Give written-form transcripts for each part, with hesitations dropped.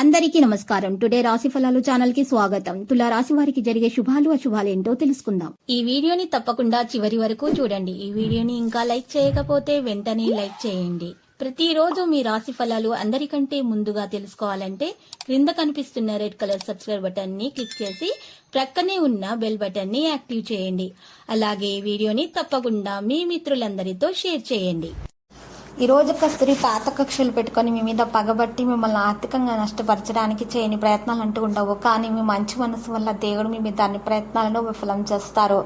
అందరికీ నమస్కారం. టుడే రాశి ఫలాలు ఛానల్ కి స్వాగతం. తులా రాశి వారికి జరిగే శుభాలు అశుభాలు ఏంటో తెలుసుకుందాం. ఈ వీడియోని తప్పకుండా చివరి వరకు చూడండి. ఈ వీడియోని ఇంకా లైక్ చేయకపోతే వెంటనే లైక్ చేయండి. ప్రతిరోజు మీ రాశి ఫలాలు అందరికంటే ముందుగా తెలుసుకోవాలంటే క్రింద కనిపిస్తున్న రెడ్ కలర్ సబ్స్క్రైబ్ బటన్ ని క్లిక్ చేసి ప్రక్కనే ఉన్న బెల్ బటన్ ని యాక్టివ్ చేయండి. అలాగే ఈ వీడియోని తప్పకుండా మీ మిత్రులందరితో షేర్ చేయండి. ఈ రోజు ఒక స్త్రీ పాత కక్షలు పెట్టుకొని మీ మీద పగబట్టి మిమ్మల్ని ఆర్థికంగా నష్టపరచడానికి చేయని ప్రయత్నాలు అంటూ ఉండవు. కానీ మీ మంచి మనసు వల్ల దేవుడు మీ మీద అన్ని ప్రయత్నాలను విఫలం చేస్తారు.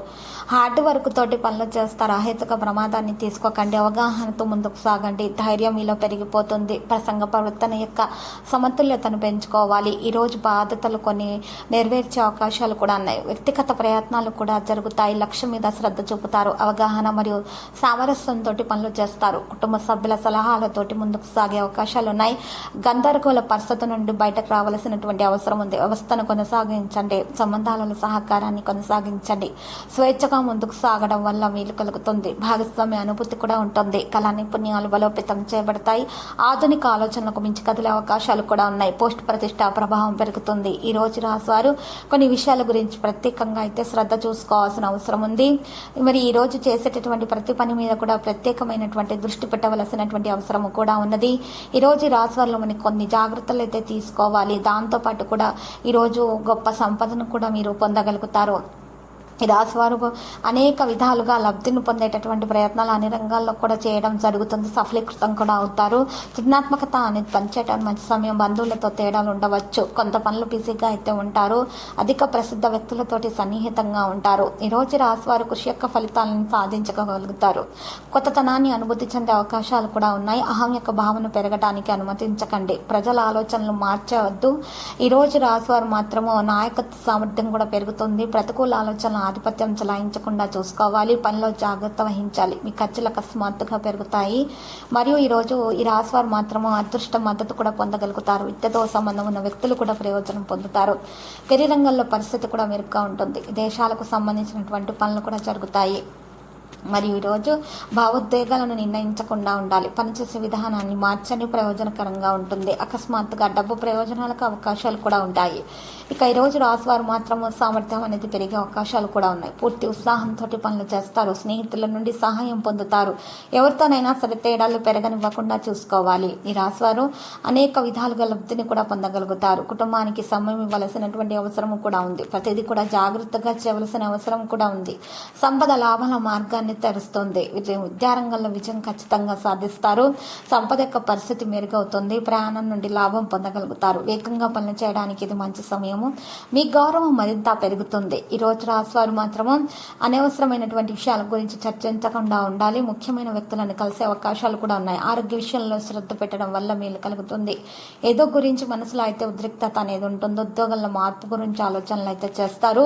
హార్డ్ వర్క్ తోటి పనులు చేస్తారు. అహేతుక ప్రమాదాన్ని తీసుకోకండి. అవగాహనతో ముందుకు సాగండి. ధైర్యం మీలో పెరిగిపోతుంది. ప్రసంగ ప్రవర్తన యొక్క సమతుల్యతను పెంచుకోవాలి. ఈ రోజు బాధ్యతలు కొన్ని నెరవేర్చే అవకాశాలు కూడా ఉన్నాయి. వ్యక్తిగత ప్రయత్నాలు కూడా జరుగుతాయి. లక్ష్యం మీద శ్రద్ధ చూపుతారు. అవగాహన మరియు సామరస్యంతో పనులు చేస్తారు. కుటుంబ సభ్యుల సలహాలతోటి ముందుకు సాగే అవకాశాలు ఉన్నాయి. గందరగోళ పరిస్థితి నుండి బయటకు రావాల్సినటువంటి అవసరం ఉంది. వ్యవస్థను కొనసాగించండి. సంబంధాలలో సహకారాన్ని కొనసాగించండి. స్వేచ్ఛగా ముందుకు సాగడం వల్ల వీలు కలుగుతుంది. భాగస్వామ్య అనుభూతి కూడా ఉంటుంది. కళా నైపుణ్యాలు బలోపేతం చేయబడతాయి. ఆధునిక ఆలోచనలకు మించి కదిలే అవకాశాలు కూడా ఉన్నాయి. పోస్ట్ ప్రతిష్ట ప్రభావం పెరుగుతుంది. ఈ రోజు రాశివారు కొన్ని విషయాల గురించి ప్రత్యేకంగా అయితే శ్రద్ధ చూసుకోవాల్సిన అవసరం ఉంది. మరి ఈ రోజు చేసేటటువంటి ప్రతి పని మీద కూడా ప్రత్యేకమైనటువంటి దృష్టి పెట్టవలసినటువంటి అవసరం కూడా ఉన్నది. ఈ రోజు రాశివారిలో మనకి కొన్ని జాగ్రత్తలు అయితే తీసుకోవాలి. దాంతోపాటు కూడా ఈరోజు గొప్ప సంపదను కూడా మీరు పొందగలుగుతారు. ఈ రాశివారు అనేక విధాలుగా లబ్ధిని పొందేటటువంటి ప్రయత్నాలు అన్ని రంగాల్లో కూడా చేయడం జరుగుతుంది. సఫలీకృతం కూడా అవుతారు. సృజనాత్మకత అనేది పనిచేయడానికి మంచి సమయం. బంధువులతో తేడాలు ఉండవచ్చు. కొంత పనులు బిజీగా అయితే ఉంటారు. అధిక ప్రసిద్ధ వ్యక్తులతోటి సన్నిహితంగా ఉంటారు. ఈ రోజు రాశివారు కృషి యొక్క ఫలితాలను సాధించగలుగుతారు. కొత్తతనాన్ని అనుభూతి చెందే అవకాశాలు కూడా ఉన్నాయి. అహం యొక్క భావన పెరగడానికి అనుమతించకండి. ప్రజల ఆలోచనలు మార్చవద్దు. ఈ రోజు రాశివారు మాత్రము నాయకత్వ సామర్థ్యం కూడా పెరుగుతుంది. ప్రతికూల ఆలోచనలు ఆధిపత్యం చలాయించకుండా చూసుకోవాలి. పనిలో జాగ్రత్త వహించాలి. మీ ఖర్చులు అకస్మాత్తుగా పెరుగుతాయి. మరియు ఈరోజు ఈ రాశివారు మాత్రము అదృష్ట మద్దతు కూడా పొందగలుగుతారు. విద్యతో సంబంధం ఉన్న వ్యక్తులు కూడా ప్రయోజనం పొందుతారు. కెరీర్ రంగంలో పరిస్థితి కూడా మెరుగ్గా ఉంటుంది. దేశాలకు సంబంధించినటువంటి పనులు కూడా జరుగుతాయి. మరియు ఈరోజు భావోద్వేగాలను నిర్ణయించకుండా ఉండాలి. పనిచేసే విధానాన్ని మార్చని ప్రయోజనకరంగా ఉంటుంది. అకస్మాత్తుగా డబ్బు ప్రయోజనాలకు అవకాశాలు కూడా ఉంటాయి. ఇక ఈరోజు రాశివారు మాత్రము సామర్థ్యం అనేది పెరిగే అవకాశాలు కూడా ఉన్నాయి. పూర్తి ఉత్సాహంతో పనులు చేస్తారు. స్నేహితుల నుండి సహాయం పొందుతారు. ఎవరితోనైనా సరే తేడాలు పెరగనివ్వకుండా చూసుకోవాలి. ఈ రాశివారు అనేక విధాలుగా లబ్ధిని కూడా పొందగలుగుతారు. కుటుంబానికి సమయం ఇవ్వాల్సినటువంటి అవసరం కూడా ఉంది. ప్రతిదీ కూడా జాగ్రత్తగా చేయవలసిన అవసరం కూడా ఉంది. సంపద లాభాల మార్గాన్ని తెరుస్తుంది. విద్యారంగంలో విజయం ఖచ్చితంగా సాధిస్తారు. సంపద యొక్క పరిస్థితి మెరుగవుతుంది. ప్రయాణం నుండి లాభం పొందగలుగుతారు. వేగంగా పనులు చేయడానికి ఇది మంచి సమయము. మీ గౌరవం మరింత పెరుగుతుంది. ఈ రోజు రాశివారు మాత్రము అనవసరమైనటువంటి విషయాల గురించి చర్చించకుండా ఉండాలి. ముఖ్యమైన వ్యక్తులను కలిసే అవకాశాలు కూడా ఉన్నాయి. ఆరోగ్య విషయంలో శ్రద్ధ పెట్టడం వల్ల మేలు కలుగుతుంది. ఏదో గురించి మనసులో అయితే ఉద్రిక్తత అనేది ఉంటుంది. ఉద్యోగంలో మార్పు గురించి ఆలోచనలు అయితే చేస్తారు.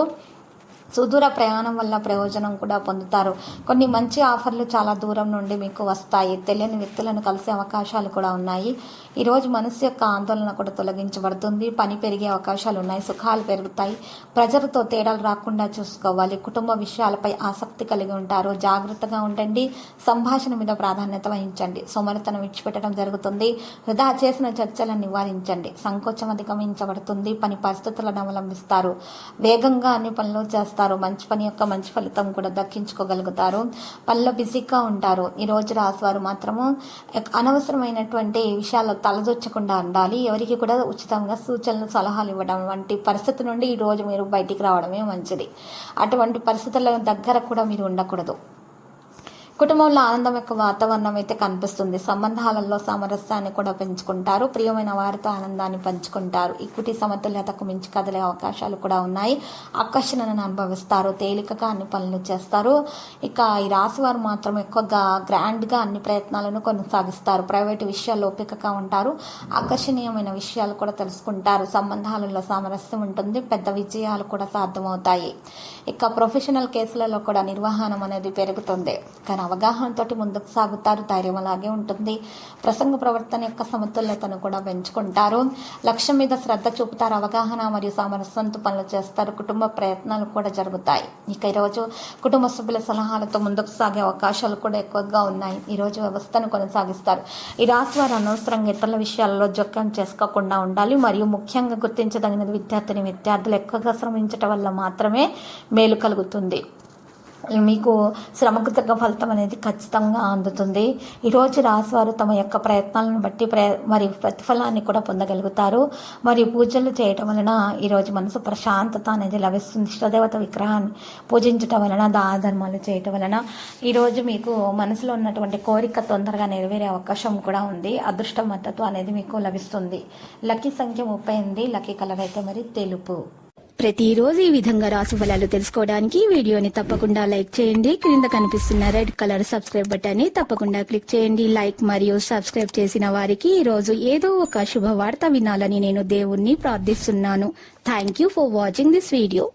సుదూర ప్రయాణం వల్ల ప్రయోజనం కూడా పొందుతారు. కొన్ని మంచి ఆఫర్లు చాలా దూరం నుండి మీకు వస్తాయి. తెలియని వ్యక్తులను కలిసే అవకాశాలు కూడా ఉన్నాయి. ఈరోజు మనసు యొక్క ఆందోళన కూడా తొలగించబడుతుంది. పని పెరిగే అవకాశాలు ఉన్నాయి. సుఖాలు పెరుగుతాయి. ప్రజలతో తేడాలు రాకుండా చూసుకోవాలి. కుటుంబ విషయాలపై ఆసక్తి కలిగి ఉంటారు. జాగ్రత్తగా ఉండండి. సంభాషణ మీద ప్రాధాన్యత వహించండి. సోమరితనం విడిచిపెట్టడం జరుగుతుంది. వృధా చేసిన చర్చలను నివారించండి. సంకోచం అధిగమించబడుతుంది. పని పరిస్థితులను అవలంబిస్తారు. వేగంగా అన్ని పనులు చేస్తారు. మంచి పని యొక్క మంచి ఫలితం కూడా దక్కించుకోగలుగుతారు. పనిలో బిజీగా ఉంటారు. ఈ రోజు రాశివారు మాత్రము అనవసరమైనటువంటి విషయాల్లో తలదొచ్చకుండా ఉండాలి. ఎవరికి కూడా ఉచితంగా సూచనలు సలహాలు ఇవ్వడం వంటి పరిస్థితి నుండి ఈ రోజు మీరు బయటికి రావడమే మంచిది. అటువంటి పరిస్థితుల దగ్గర కూడా మీరు ఉండకూడదు. కుటుంబంలో ఆనందం యొక్క వాతావరణం అయితే కనిపిస్తుంది. సంబంధాలలో సామరస్యాన్ని కూడా పెంచుకుంటారు. ప్రియమైన వారితో ఆనందాన్ని పంచుకుంటారు. ఈక్విటీ సమతుల్యతకు మించి కదిలే అవకాశాలు కూడా ఉన్నాయి. ఆకర్షణను అనుభవిస్తారు. తేలికగా అన్ని పనులు చేస్తారు. ఇక ఈ రాశివారు మాత్రం ఎక్కువగా గ్రాండ్గా అన్ని ప్రయత్నాలను కొనసాగిస్తారు. ప్రైవేటు విషయాల్లో ఓపికగా ఉంటారు. ఆకర్షణీయమైన విషయాలు కూడా తెలుసుకుంటారు. సంబంధాలలో సామరస్యం ఉంటుంది. పెద్ద విజయాలు కూడా సాధ్యమవుతాయి. ఇక ప్రొఫెషనల్ కేసులలో కూడా నిర్వహణం అనేది పెరుగుతుంది. అవగాహనతోటి ముందుకు సాగుతారు. ధైర్యం అలాగే ఉంటుంది. ప్రసంగ ప్రవర్తన యొక్క సమతుల్యతను కూడా పెంచుకుంటారు. లక్ష్యం మీద శ్రద్ధ చూపుతారు. అవగాహన మరియు సామరస్యంతో పనులు చేస్తారు. కుటుంబ ప్రయత్నాలు కూడా జరుగుతాయి. ఇక ఈరోజు కుటుంబ సభ్యుల సలహాలతో ముందుకు సాగే అవకాశాలు కూడా ఎక్కువగా ఉన్నాయి. ఈరోజు వ్యవస్థను కొనసాగిస్తారు. ఈ రాశి వారు అనవసరంగా ఇతరుల విషయాలలో జోక్యం చేసుకోకుండా ఉండాలి. మరియు ముఖ్యంగా గుర్తించదగినది విద్యార్థులు ఎక్కువగా శ్రమించటం వల్ల మాత్రమే మేలు కలుగుతుంది. మీకు శ్రమకు తగ్గ ఫలితం అనేది ఖచ్చితంగా అందుతుంది. ఈరోజు రాశివారు తమ యొక్క ప్రయత్నాలను బట్టి మరియు ప్రతిఫలాన్ని కూడా పొందగలుగుతారు. మరియు పూజలు చేయటం వలన ఈరోజు మనసు ప్రశాంతత అనేది లభిస్తుంది. ఇష్టదేవత విగ్రహాన్ని పూజించటం వలన దాన ధర్మాలు చేయటం వలన ఈరోజు మీకు మనసులో ఉన్నటువంటి కోరిక తొందరగా నెరవేరే అవకాశం కూడా ఉంది. అదృష్ట మద్దతు అనేది మీకు లభిస్తుంది. లక్కీ సంఖ్య 38. లక్కీ కలర్ అయితే మరి తెలుపు. ప్రతిరోజు ఈ విధంగా రాశి ఫలాలు తెలుసుకోవడానికి వీడియోని తప్పకుండా లైక్ చేయండి. క్రింద కనిపిస్తున్న రెడ్ కలర్ సబ్స్క్రైబ్ బటన్ ని తప్పకుండా క్లిక్ చేయండి. లైక్ మరియు సబ్స్క్రైబ్ చేసిన వారికి ఈ రోజు ఏదో ఒక శుభవార్త వినాలని నేను దేవుణ్ణి ప్రార్థిస్తున్నాను. Thank you for watching this video.